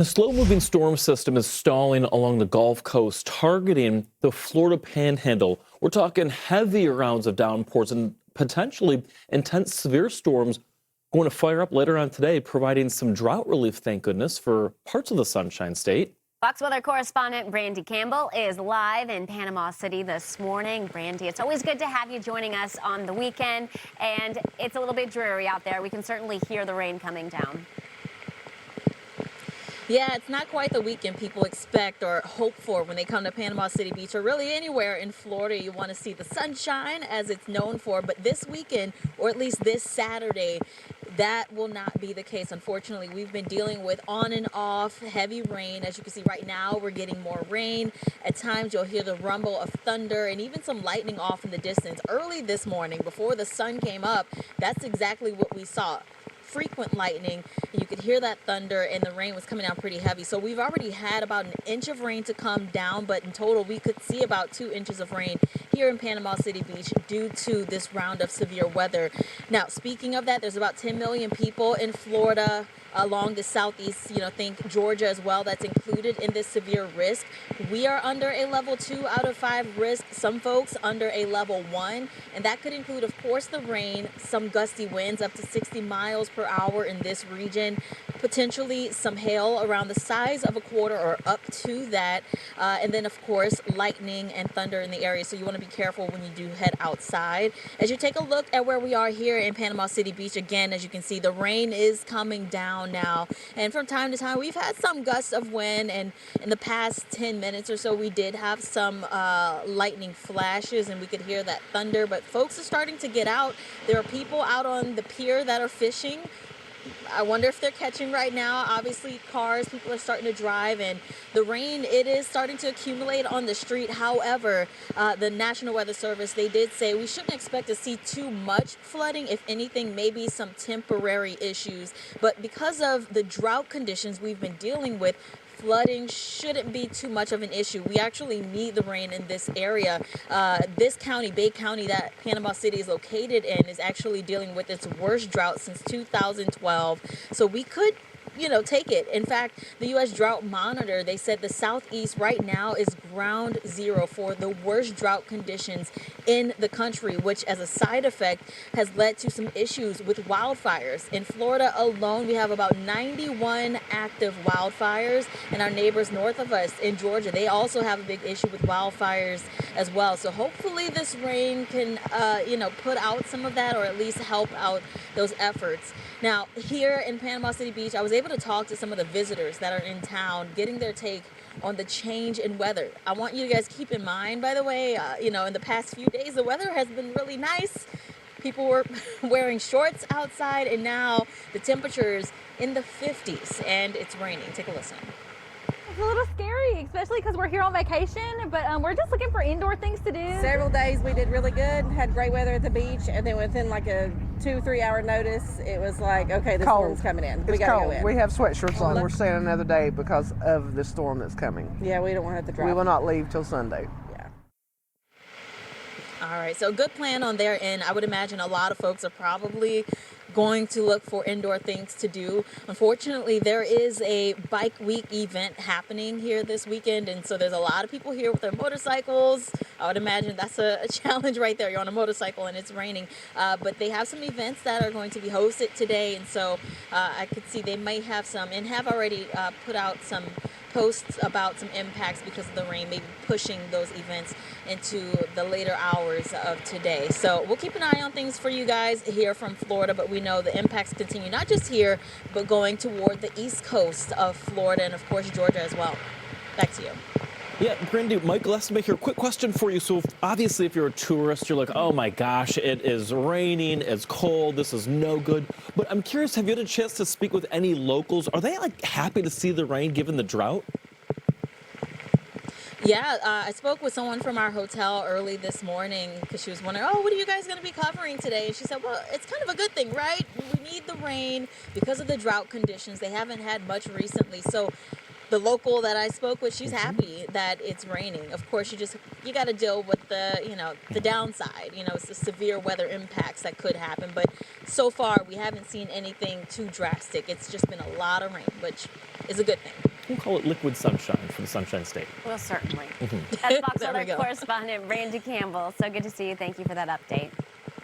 A slow-moving storm system is stalling along the Gulf Coast, targeting the Florida Panhandle. We're talking heavier rounds of downpours and potentially intense severe storms going to fire up later on today, providing some drought relief, thank goodness, for parts of the Sunshine State. Fox Weather correspondent Brandy Campbell is live in Panama City this morning. Brandy, it's always good to have you joining us on the weekend, and it's a little bit dreary out there. We can certainly hear the rain coming down. Yeah, it's not quite the weekend people expect or hope for when they come to Panama City Beach, or really anywhere in Florida. You want to see the sunshine as it's known for, but this weekend, or at least this Saturday, that will not be the case. Unfortunately, we've been dealing with on and off heavy rain. As you can see right now, we're getting more rain. At times you'll hear the rumble of thunder and even some lightning off in the distance. Early this morning, before the sun came up, that's exactly what we saw. Frequent lightning. You could hear that thunder, and the rain was coming down pretty heavy. So we've already had about an inch of rain to come down, but in total we could see about 2 inches of rain here in Panama City Beach due to this round of severe weather. Now, speaking of that, there's about 10 million people in Florida along the southeast, think Georgia as well, that's included in this severe risk. We are under a level 2 out of 5 risk. Some folks under a level 1, and that could include, of course, the rain, some gusty winds up to 60 miles per hour in this region, potentially some hail around the size of a quarter or up to that, and then, of course, lightning and thunder in the area. So you want to be careful when you do head outside. As you take a look at where we are here in Panama City Beach, again, as you can see, the rain is coming down now, and from time to time we've had some gusts of wind, and in the past 10 minutes or so we did have some lightning flashes, and we could hear that thunder. But folks are starting to get out. There are people out on the pier that are fishing. I wonder if they're catching right now. Obviously, cars, people are starting to drive, and the rain, it is starting to accumulate on the street. However, the National Weather Service, they did say we shouldn't expect to see too much flooding. If anything, maybe some temporary issues. But because of the drought conditions we've been dealing with, flooding shouldn't be too much of an issue. We actually need the rain in this area. This county, Bay County, that Panama City is located in, is actually dealing with its worst drought since 2012. So we could take it. In fact, the U.S. Drought Monitor, they said the southeast right now is ground zero for the worst drought conditions in the country, which as a side effect has led to some issues with wildfires. In Florida alone, we have about 91 active wildfires, and our neighbors north of us in Georgia, they also have a big issue with wildfires as well. So hopefully this rain can, put out some of that, or at least help out those efforts. Now, here in Panama City Beach, I was able to talk to some of the visitors that are in town, getting their take on the change in weather. I want you guys to keep in mind, by the way, in the past few days, the weather has been really nice. People were wearing shorts outside, and now the temperature's in the 50s, and it's raining. Take a listen. It's a little scary, especially because we're here on vacation, but we're just looking for indoor things to do. Several days we did really good, had great weather at the beach, and then within like a 2-3 hour notice, it was like, okay, the storm's coming in. We gotta go in. We have sweatshirts on. We're staying another day because of the storm that's coming. Yeah, we don't want to have to drive. We will not leave till Sunday. Yeah. All right, so good plan on their end. I would imagine a lot of folks are probably going to look for indoor things to do. Unfortunately, there is a bike week event happening here this weekend, and so there's a lot of people here with their motorcycles. I would imagine that's a challenge right there. You're on a motorcycle and it's raining, but they have some events that are going to be hosted today, and so I could see they might have some, and have already put out some posts about some impacts because of the rain, maybe pushing those events into the later hours of today. So we'll keep an eye on things for you guys here from Florida, but we know the impacts continue, not just here, but going toward the east coast of Florida and, of course, Georgia as well. Back to you. Yeah, Brandy, Michael Estimate here. Quick question for you. So obviously, if you're a tourist, you're like, oh my gosh, it is raining, it's cold, this is no good. But I'm curious, have you had a chance to speak with any locals? Are they happy to see the rain given the drought? Yeah, I spoke with someone from our hotel early this morning because she was wondering, oh, what are you guys going to be covering today? And she said, well, it's kind of a good thing, right? We need the rain because of the drought conditions. They haven't had much recently. So the local that I spoke with, she's happy that it's raining. Of course, you got to deal with the downside. It's the severe weather impacts that could happen. But so far, we haven't seen anything too drastic. It's just been a lot of rain, which is a good thing. we'll call it liquid sunshine for the Sunshine State. Well, certainly. That's Fox There we Weather go. correspondent Brandy Campbell. So good to see you. Thank you for that update.